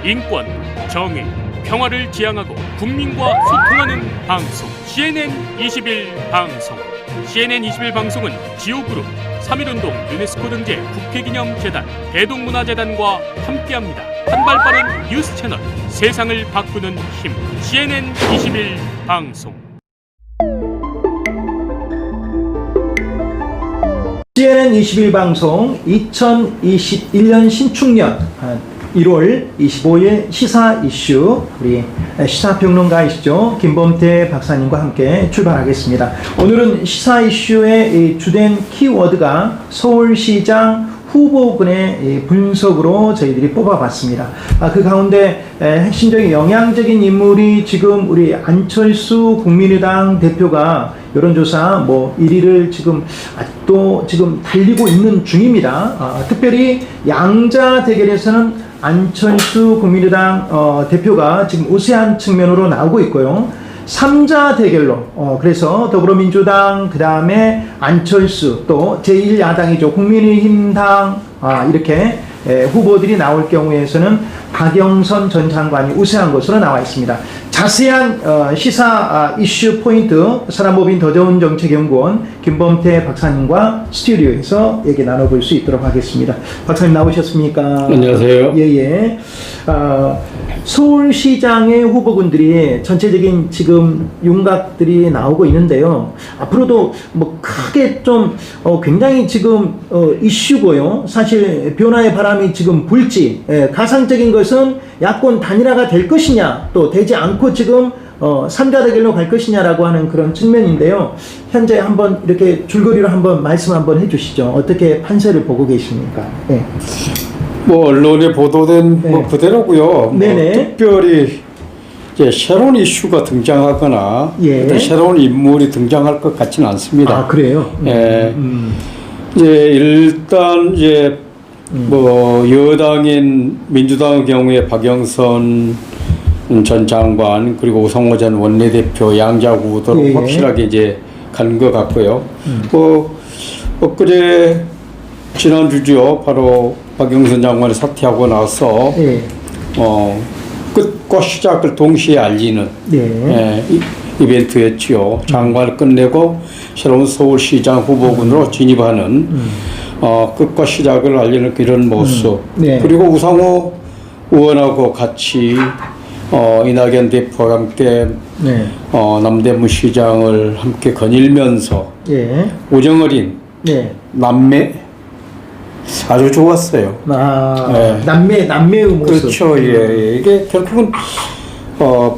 인권, 정의, 평화를 지향하고 국민과 소통하는 방송 CNN 21 방송. CNN 21 방송은 지오그룹, 3.1운동 유네스코 등재 국회기념재단, 대동문화재단과 함께합니다. 한발 빠른 뉴스 채널, 세상을 바꾸는 힘. CNN 21 방송. CNN 21 방송 2021년 신축년 1월 25일 시사 이슈, 우리 시사평론가이시죠 김범태 박사님과 함께 출발하겠습니다. 오늘은 시사 이슈의 주된 키워드가 서울시장 후보군의 분석으로 저희들이 뽑아봤습니다. 그 가운데 핵심적인 영향적인 인물이 지금 우리 안철수 국민의당 대표가 여론조사 1위를 지금 아직도 달리고 있는 중입니다. 특별히 양자 대결에서는 안철수 국민의당 대표가 지금 우세한 측면으로 나오고 있고요. 3자 대결로 그래서 더불어민주당, 그 다음에 안철수, 또 제1야당이죠 국민의힘당, 이렇게 후보들이 나올 경우에서는 박영선 전 장관이 우세한 것으로 나와 있습니다. 자세한 시사 이슈 포인트 사람법인 더 좋은 정책연구원 김범태 박사님과 스튜디오에서 얘기 나눠볼 수 있도록 하겠습니다. 박사님 나오셨습니까? 안녕하세요. 예예. 서울시장의 후보군들이 전체적인 지금 윤곽들이 나오고 있는데요. 앞으로도 크게 좀 굉장히 지금 이슈고요. 사실 변화의 바람이 지금 불지, 가상적인 것은 야권 단일화가 될 것이냐, 또 되지 않고 지금 3자 대결로 갈 것이냐라고 하는 그런 측면인데요. 현재 한번 이렇게 줄거리로 한번 말씀 한번 해주시죠. 어떻게 판세를 보고 계십니까? 네. 언론에 보도된 그대로고요. 네네. 특별히 이제 새로운 이슈가 등장하거나 새로운 인물이 등장할 것 같지는 않습니다. 그래요? 예. 이제 일단 여당인 민주당의 경우에 박영선 전 장관, 그리고 우상호 전 원내대표 양자 구도로 확실하게 이제 간 것 같고요. 엊그제 지난주죠. 바로 박영선 장관이 사퇴하고 나서 끝과 시작을 동시에 알리는 이벤트였지요. 장관을 끝내고 새로운 서울시장 후보군으로 진입하는 끝과 시작을 알리는 이런 모습. 그리고 우상호 의원하고 같이 이낙연 대표와 함께 남대문 시장을 함께 거닐면서 우정어린 남매 아주 좋았어요. 남매의 모습. 그렇죠. 이게 결국은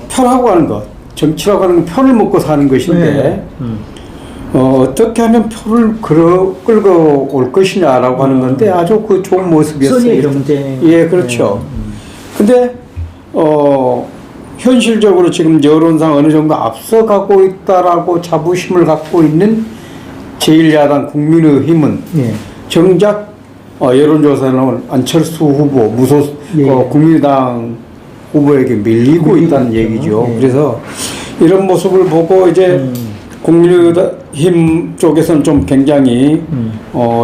편하고 하는 것, 정치라고 하는 건 편을 먹고 사는 것인데 어떻게 하면 표를 끌고 올 것이냐라고 하는 건데 아주 그 좋은 모습이었어요. 선의 경쟁. 예, 그렇죠. 근데 현실적으로 지금 여론상 어느 정도 앞서가고 있다라고 자부심을 갖고 있는 제1야당 국민의힘은 정작 여론조사는 안철수 후보, 국민의당 후보에게 밀리고 있다는 얘기죠. 그래서 이런 모습을 보고 이제 국민의힘 쪽에서는 좀 굉장히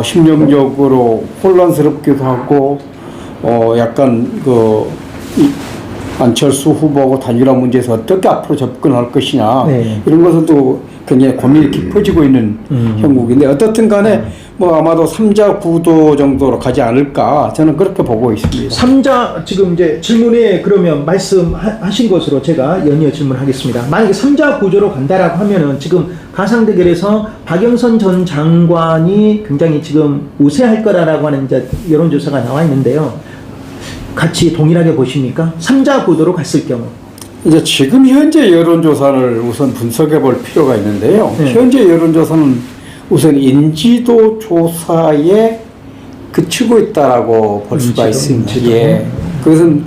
심정적으로 혼란스럽기도 하고 약간 안철수 후보하고 단일화 문제에서 어떻게 앞으로 접근할 것이냐 이런 것들도 굉장히 고민이 깊어지고 있는 형국인데 어떻든 간에 아마도 3자 구도 정도로 가지 않을까 저는 그렇게 보고 있습니다. 3자 지금 이제 질문에 그러면 말씀하신 것으로 제가 연이어 질문하겠습니다. 만약에 3자 구조로 간다라고 하면은 지금 가상대결에서 박영선 전 장관이 굉장히 지금 우세할 거라고 하는 이제 여론조사가 나와 있는데요. 같이 동일하게 보십니까? 3자 구도로 갔을 경우. 이제 지금 현재 여론조사를 우선 분석해 볼 필요가 있는데요. 현재 여론조사는 우선 인지도 조사에 그치고 있다라고 볼 수가 있습니다. 그것은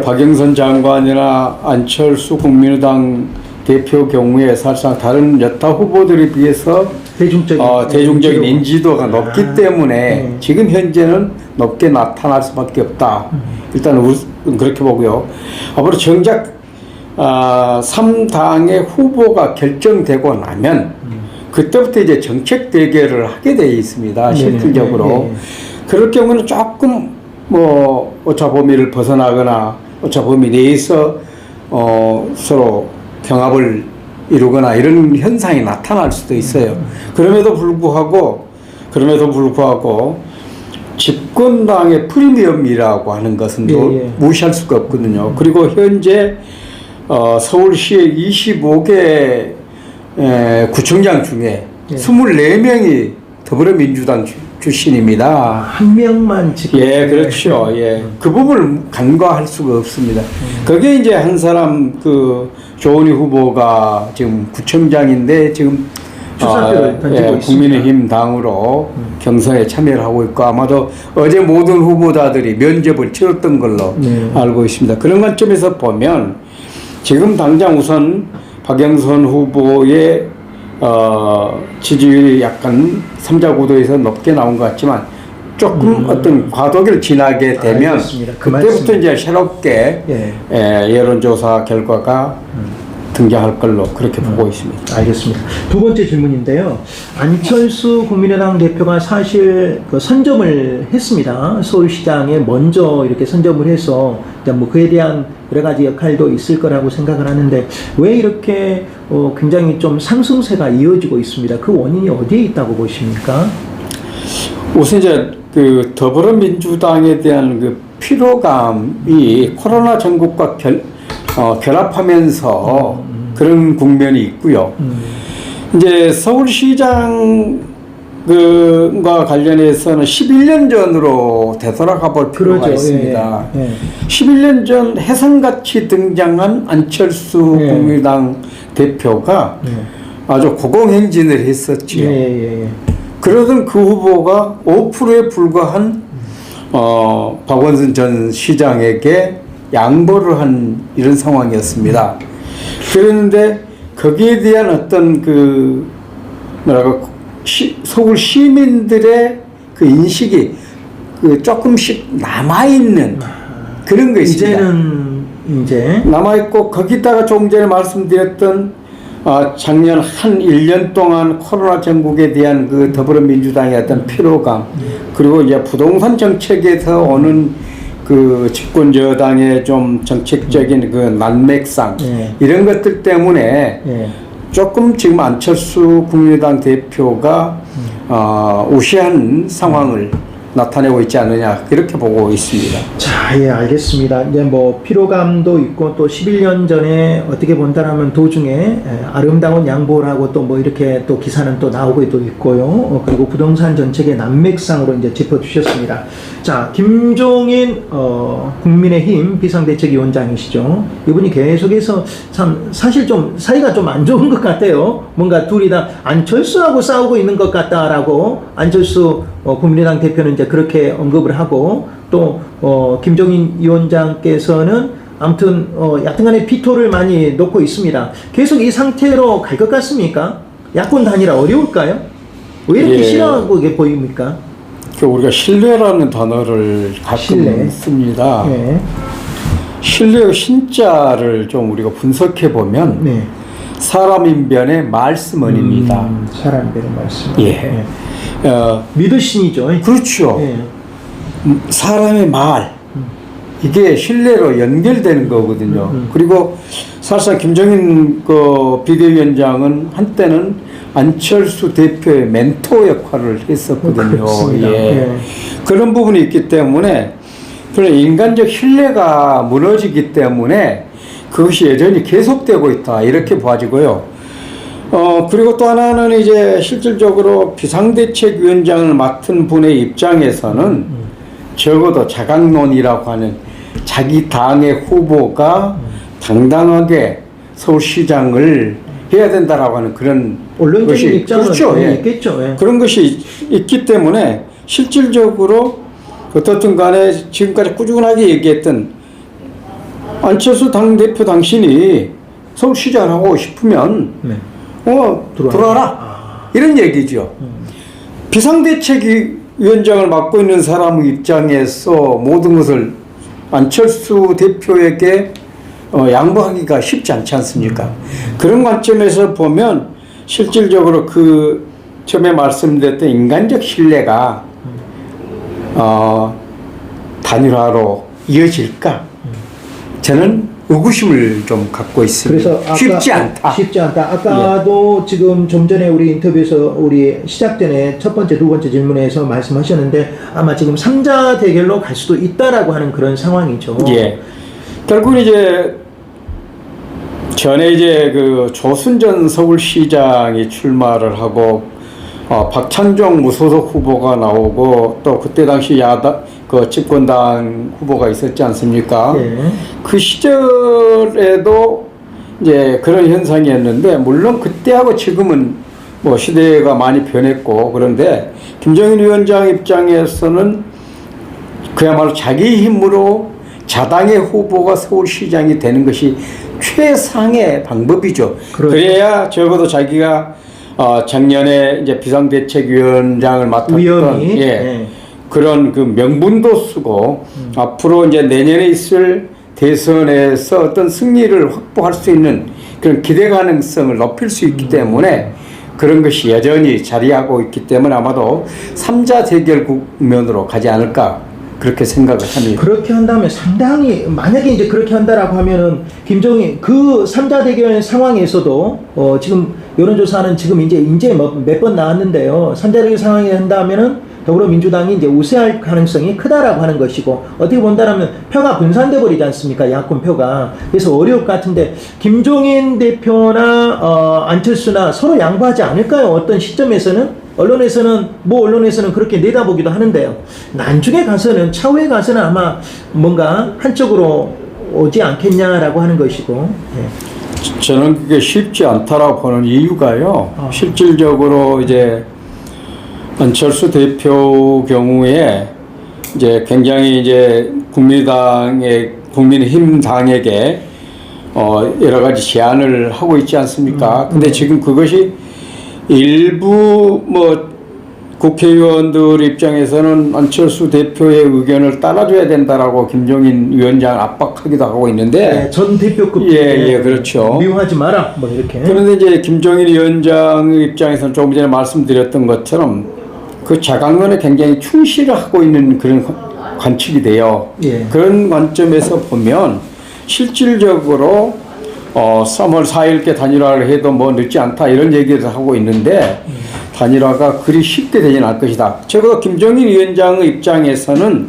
박영선 장관이나 안철수 국민의당 대표 경우에 사실상 다른 여타 후보들에 비해서 대중적인 인지도가 높기 때문에 지금 현재는 높게 나타날 수밖에 없다. 일단 그렇게 보고요. 앞으로 정작 3당의 후보가 결정되고 나면 그때부터 이제 정책 대결을 하게 되어 있습니다. 실질적으로. 그럴 경우는 조금 오차 범위를 벗어나거나 오차 범위 내에서 서로 경합을 이루거나 이런 현상이 나타날 수도 있어요. 그럼에도 불구하고 집권당의 프리미엄이라고 하는 것은 무시할 수가 없거든요. 그리고 현재 서울시의 25개 구청장 중에 24명이 더불어민주당 출신입니다. 한 명만 지금. 예, 그렇죠. 예. 그 부분을 간과할 수가 없습니다. 그게 이제 한 사람 조은희 후보가 지금 구청장인데 지금 출사표를 던지고 있습니다. 국민의힘 당으로 경선에 참여를 하고 있고 아마도 어제 모든 후보자들이 면접을 치렀던 걸로 알고 있습니다. 그런 관점에서 보면 지금 당장 우선 박영선 후보의 지지율이 약간 3자 구도에서 높게 나온 것 같지만 조금 어떤 과도기를 지나게 되면 알겠습니다. 그때부터 이제 새롭게 여론조사 결과가 등장할 걸로 그렇게 보고 있습니다. 알겠습니다. 두 번째 질문인데요. 안철수 국민의당 대표가 사실 선점을 했습니다. 서울시장에 먼저 이렇게 선점을 해서 뭐 그에 대한 여러 가지 역할도 있을 거라고 생각을 하는데 왜 이렇게 굉장히 좀 상승세가 이어지고 있습니다. 그 원인이 어디에 있다고 보십니까? 우선 이제 더불어민주당에 대한 피로감이 코로나 전국과 결합하면서 그런 국면이 있고요. 이제 서울시장과 관련해서는 11년 전으로 되돌아가 볼 필요가 있습니다. 11년 전 해성같이 등장한 안철수 국민의당 대표가 아주 고공행진을 했었지요. 그러던 그 후보가 5%에 불과한 박원순 전 시장에게 양보를 한 이런 상황이었습니다. 그런데 거기에 대한 어떤 서울 시민들의 인식이 조금씩 남아있는 그런 거 있습니다. 이제 남아있고 거기다가 조금 전에 말씀드렸던 작년 한 1년 동안 코로나 전국에 대한 더불어민주당의 어떤 피로감 그리고 이제 부동산 정책에서 오는 집권 여당의 좀 정책적인 난맥상 이런 것들 때문에 조금 지금 안철수 국민의당 대표가 우세한 상황을 나타내고 있지 않느냐 이렇게 보고 있습니다. 자, 예, 알겠습니다. 이제 뭐 피로감도 있고 또 11년 전에 어떻게 본다라면 도중에 아름다운 양보를 하고 또 뭐 이렇게 또 기사는 또 나오고 또 있고요. 그리고 부동산 정책의 난맥상으로 이제 짚어주셨습니다. 자, 김종인 국민의힘 비상대책위원장이시죠. 이분이 계속해서 참 사실 좀 사이가 좀 안 좋은 것 같아요. 뭔가 둘이 다 안철수하고 싸우고 있는 것 같다라고 안철수 국민의당 대표는 이제 그렇게 언급을 하고 또 김종인 위원장께서는 아무튼 여튼간에 피토를 많이 놓고 있습니다. 계속 이 상태로 갈 것 같습니까? 야권 단일화 어려울까요? 왜 이렇게 싫어하고 보입니까? 우리가 신뢰라는 단어를 가끔 씁니다. 신뢰의 신자를 좀 우리가 분석해 보면 사람인변의 말씀원입니다. 사람인변의 말씀. 믿으신이죠. 그렇죠. 사람의 말 이게 신뢰로 연결되는 거거든요. 그리고 사실상 김종인 비대위원장은 한때는 안철수 대표의 멘토 역할을 했었거든요. 그런 부분이 있기 때문에 그런 인간적 신뢰가 무너지기 때문에 그것이 여전히 계속되고 있다 이렇게 봐지고요. 그리고 또 하나는 이제 실질적으로 비상대책위원장을 맡은 분의 입장에서는 적어도 자강론이라고 하는 자기 당의 후보가 당당하게 서울시장을 해야 된다라고 하는 그런 원론적인 입장은 그렇죠. 있겠죠. 그런 것이 있기 때문에 실질적으로 어떻든 간에 지금까지 꾸준하게 얘기했던 안철수 당대표 당신이 서울시장을 하고 싶으면 들어와라. 이런 얘기죠. 비상대책위원장을 맡고 있는 사람의 입장에서 모든 것을 안철수 대표에게 양보하기가 쉽지 않지 않습니까? 그런 관점에서 보면 실질적으로 처음에 말씀드렸던 인간적 신뢰가 단일화로 이어질까? 저는 의구심을 좀 갖고 있습니다. 그래서 쉽지 않다. 쉽지 않다. 아까도 지금 좀 전에 우리 인터뷰에서 우리 시작 전에 첫 번째, 두 번째 질문에서 말씀하셨는데 아마 지금 3자 대결로 갈 수도 있다라고 하는 그런 상황이죠. 예. 결국 이제 전에 이제 그 조순전 서울시장이 출마를 하고 박찬종 무소속 후보가 나오고 또 그때 당시 야당 그 집권당 후보가 있었지 않습니까? 예. 그 시절에도 이제 그런 현상이었는데 물론 그때하고 지금은 뭐 시대가 많이 변했고 그런데 김정인 위원장 입장에서는 그야말로 자기 힘으로 자당의 후보가 서울시장이 되는 것이 최상의 방법이죠. 그렇죠. 그래야 적어도 자기가 작년에 이제 비상대책위원장을 맡았던 위원이 예, 그런 그 명분도 쓰고 앞으로 이제 내년에 있을 대선에서 어떤 승리를 확보할 수 있는 그런 기대 가능성을 높일 수 있기 때문에 그런 것이 여전히 자리하고 있기 때문에 아마도 3자 대결 국면으로 가지 않을까 그렇게 생각을 합니다. 그렇게 한다면 상당히 만약에 이제 그렇게 한다라고 하면은 김정인 그 3자 대결 상황에서도 지금 여론조사는 지금 이제 몇 번 나왔는데요. 3자 대결 상황에 한다면은 더불어민주당이 이제 우세할 가능성이 크다라고 하는 것이고 어떻게 본다라면 표가 분산돼 버리지 않습니까? 야권 표가. 그래서 어려울 것 같은데 김종인 대표나 안철수나 서로 양보하지 않을까요? 어떤 시점에서는 언론에서는 그렇게 내다보기도 하는데요. 나중에 가서는 차후에 가서는 아마 뭔가 한쪽으로 오지 않겠냐라고 하는 것이고. 예. 저는 그게 쉽지 않다라고 보는 이유가요. 실질적으로 이제 안철수 대표 경우에 이제 굉장히 이제 국민의힘 당에게 여러 가지 제안을 하고 있지 않습니까? 근데 지금 그것이 일부 뭐 국회의원들 입장에서는 안철수 대표의 의견을 따라줘야 된다라고 김종인 위원장 압박하기도 하고 있는데 네, 전 대표급 예, 그렇죠. 미워하지 마라 뭐 이렇게. 그런데 이제 김종인 위원장 입장에서는 조금 전에 말씀드렸던 것처럼 그 자강론에 굉장히 충실을 하고 있는 그런 관측이 돼요. 예. 그런 관점에서 보면 실질적으로 3월 4일께 단일화를 해도 뭐 늦지 않다 이런 얘기를 하고 있는데 단일화가 그리 쉽게 되지는 않을 것이다. 적어도 김종인 위원장의 입장에서는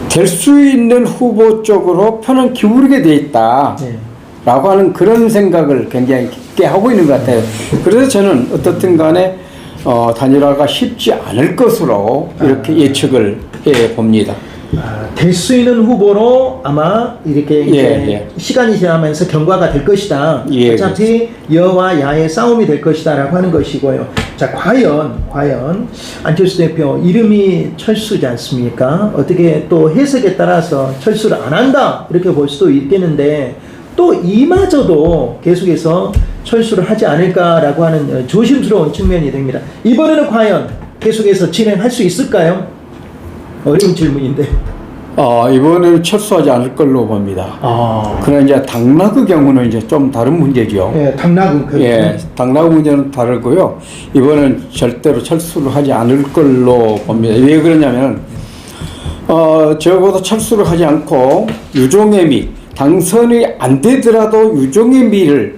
될 수 있는 후보 쪽으로 표는 기울게 돼 있다. 네. 라고 하는 그런 생각을 굉장히 깊게 하고 있는 것 같아요. 그래서 저는 어떻든 간에 단일화가 쉽지 않을 것으로 이렇게 예측을 해 봅니다. 될 수 있는 후보로 아마 이렇게 이제 시간이 지나면서 경과가 될 것이다. 예, 어차피 여와 야의 싸움이 될 것이다라고 하는 것이고요. 자, 과연 안철수 대표 이름이 철수지 않습니까? 어떻게 또 해석에 따라서 철수를 안 한다 이렇게 볼 수도 있겠는데 또 이마저도 계속해서 철수를 하지 않을까라고 하는 조심스러운 측면이 됩니다. 이번에는 과연 계속해서 진행할 수 있을까요? 어려운 질문인데. 이번에는 철수하지 않을 걸로 봅니다. 그러나 이제 당락의 경우는 이제 좀 다른 문제죠. 예, 당락은 그렇죠. 예, 당락 문제는 다르고요. 이번에는 절대로 철수를 하지 않을 걸로 봅니다. 왜 그러냐면, 적어도 철수를 하지 않고 유종의 미, 당선이 안 되더라도 유종의 미를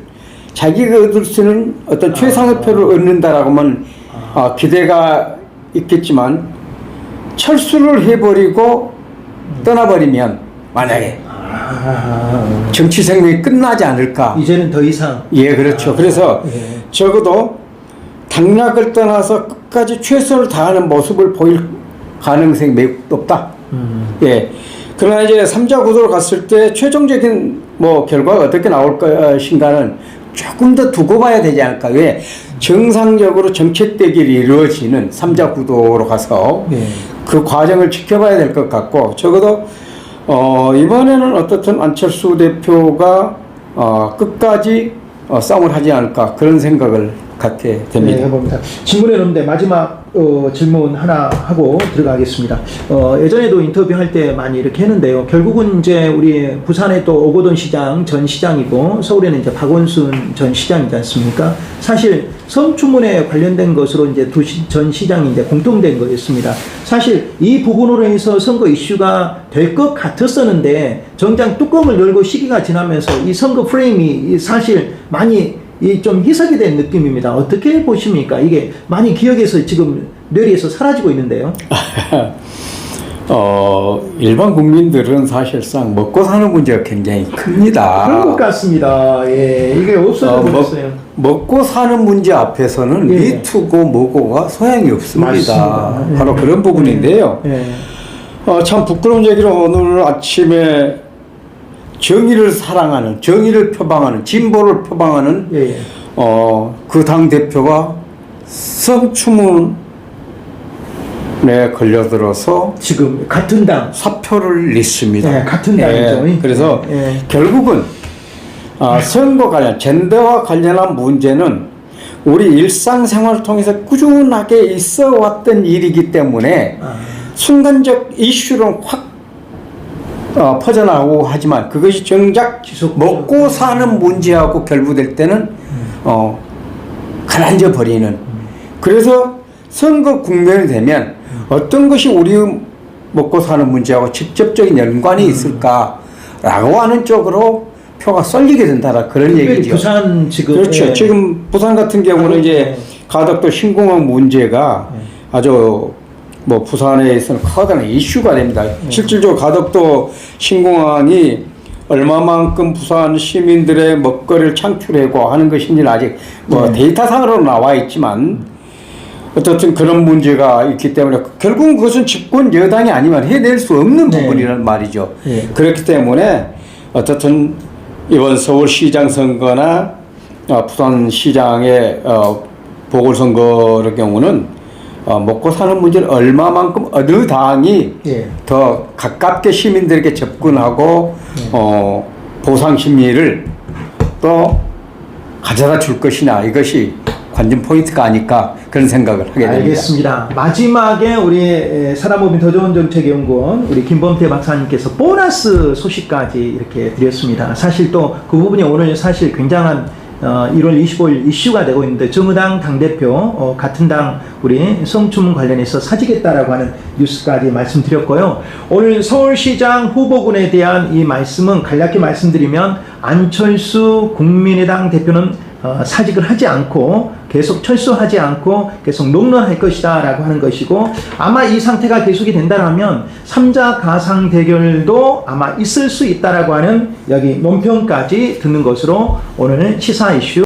자기가 얻을 수 있는 어떤 최상의 표를 얻는다라고 하면 기대가 있겠지만 철수를 해버리고 떠나버리면 만약에 정치 생명이 끝나지 않을까. 이제는 더 이상. 예, 그렇죠. 그래서 예. 적어도 당락을 떠나서 끝까지 최선을 다하는 모습을 보일 가능성이 매우 높다. 예. 그러나 이제 3자 구도로 갔을 때 최종적인 뭐 결과가 어떻게 나올 것인가는 조금 더 두고 봐야 되지 않을까. 왜? 정상적으로 정책 대결이 이루어지는 3자 구도로 가서 그 과정을 지켜봐야 될 것 같고, 적어도 이번에는 어떻든 안철수 대표가 끝까지 싸움을 하지 않을까 그런 생각을 갖게 네, 됩니다. 해봅니다. 질문해 놓는데 마지막 질문 하나 하고 들어가겠습니다. 예전에도 인터뷰할 때 많이 이렇게 했는데요. 결국은 이제 우리 부산에 또 오거돈 시장 전 시장이고 서울에는 이제 박원순 전 시장이지 않습니까? 사실 성추문에 관련된 것으로 이제 두 전 시장이 이제 공통된 거였습니다. 사실 이 부분으로 해서 선거 이슈가 될 것 같았었는데 정작 뚜껑을 열고 시기가 지나면서 이 선거 프레임이 사실 많이 이 좀 희석이 된 느낌입니다. 어떻게 보십니까? 이게 많이 기억에서 지금 뇌리에서 사라지고 있는데요. 일반 국민들은 사실상 먹고 사는 문제가 굉장히 큽니다. 그런 것 같습니다. 예, 이게 없어져 버렸어요. 먹고 사는 문제 앞에서는 예. 미투고 뭐고가 소양이 없습니다. 맞습니다. 예. 바로 그런 부분인데요. 예. 참 부끄러운 얘기로 오늘 아침에 정의를 사랑하는, 정의를 표방하는, 진보를 표방하는 예. 그 당 대표가 성추문에 걸려들어서 지금 같은 당. 사표를 냈습니다. 네, 같은 당이죠. 그래서 예. 결국은 선거 관련, 젠더와 관련한 문제는 우리 일상생활을 통해서 꾸준하게 있어 왔던 일이기 때문에 순간적 이슈로 확 퍼져나오고 하지만 그것이 정작 먹고 사는 문제하고 결부될 때는 가라앉아 버리는. 그래서 선거 국면이 되면 어떤 것이 우리 먹고 사는 문제하고 직접적인 연관이 있을까라고 하는 쪽으로 표가 쏠리게 된다라 그런 얘기죠. 부산 지금 그렇죠. 예. 지금 부산 같은 경우는 이제 가덕도 신공항 문제가 아주 뭐 부산에 있어서는 커다란 이슈가 됩니다. 실질적으로 가덕도 신공항이 얼마만큼 부산 시민들의 먹거리를 창출하고 하는 것인지는 아직 뭐 데이터상으로 나와 있지만 어쨌든 그런 문제가 있기 때문에 결국은 그것은 집권 여당이 아니면 해낼 수 없는 부분이란 말이죠. 그렇기 때문에 어쨌든 이번 서울시장 선거나 부산시장의 보궐선거의 경우는 먹고 사는 문제는 얼마만큼 어느 당이 더 가깝게 시민들에게 접근하고 보상 심리를 또 가져다 줄 것이냐, 이것이 관전 포인트가 아닐까 그런 생각을 하게 됩니다. 알겠습니다. 마지막에 우리 사람법인 더 좋은 정책연구원 우리 김범태 박사님께서 보너스 소식까지 이렇게 드렸습니다. 사실 또 그 부분이 오늘 사실 굉장한 1월 25일 이슈가 되고 있는데 정의당 당대표 같은 당 우리 성추문 관련해서 사직했다라고 하는 뉴스까지 말씀드렸고요. 오늘 서울시장 후보군에 대한 이 말씀은 간략히 말씀드리면 안철수 국민의당 대표는 사직을 하지 않고 계속 철수하지 않고 계속 롱런할 것이다 라고 하는 것이고, 아마 이 상태가 계속이 된다면 3자 가상 대결도 아마 있을 수 있다라고 하는 여기 논평까지 듣는 것으로 오늘 시사 이슈